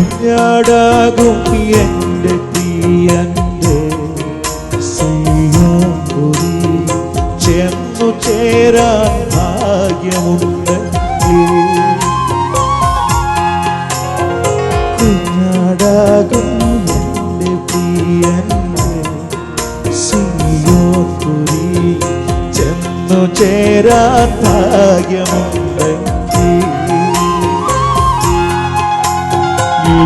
കുഞ്ഞാടാകും എൻ്റെ പ്രിയൻ്റെ സിയോൻ പുരി ചെന്നു ചേരാൻ ഭാഗ്യമുണ്ട്. കുഞ്ഞാടാകും എൻ്റെ പ്രിയൻ്റെ സിയോൻ പുരി ചെന്നു ചേരാൻ ഭാഗ്യമുണ്ടെങ്കിൽ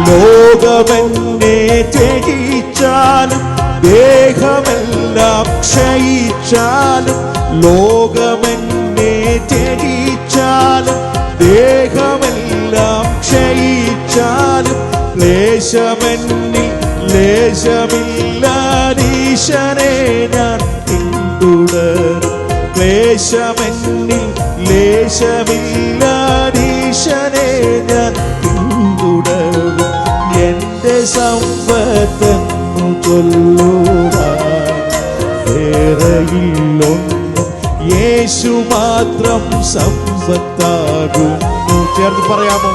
ലോകമെന്നെ ത്യജിച്ചാലും ദേഹമെല്ലാം ക്ഷയിച്ചാലും ലോകമെന്നെ ത്യജിച്ചാലും ദേഹമെല്ലാം ക്ഷയിച്ചാലും ക്ലേശമെന്നിൽ ലേശമില്ലാതീശനെ ഞാൻ പിന്തുടരും. ക്ലേശമെന്നിൽ ലേശമില്ലാതീശനെ ഞാൻ പിന്തുടരും. എൻ്റെ സമ്പത്തെന്നു ചൊല്ലുവാൻ വേറെയില്ലൊന്നും, യേശു മാത്രം സമ്പത്താകുന്നു. ചേർന്ന് പറയാമോ?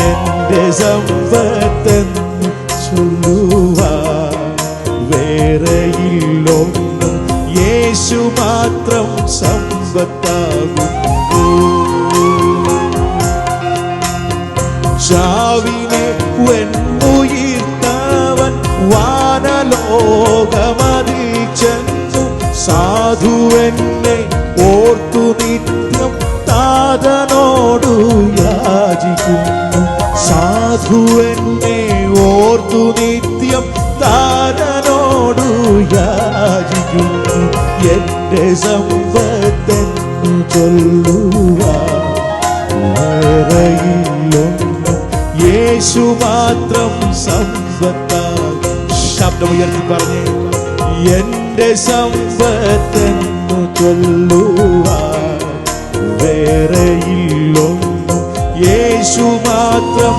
എൻ്റെ സമ്പത്തെന്നു ചൊല്ലുവാൻ വേറെയില്ലൊന്നും, യേശു മാത്രം സമ്പത്താകുന്നു. ചാവിനെ വെണ്ണുയിർത്തവൻ വാനലോകമതിൽ ചെന്നു സാധുവെന്നെ ഓർത്തു നിത്യം താതനോടു യാചിക്കുന്നു. സാധുവെന്നെ ഓർത്തു നിത്യം താതനോടു യാചിക്കുന്നു. എൻ്റെ സമ്പത്തെന്നു ചൊല്ലുവാൻ വേറെയില്ലൊന്നും, യേശു മാത്രം സമ്പത്താകും. ശബ്ദമുയർത്തി പറഞ്ഞേ, എൻ്റെ സമ്പത്തെന്നു ചൊല്ലുവാൻ വേറെയില്ലൊന്നും, യേശു മാത്രം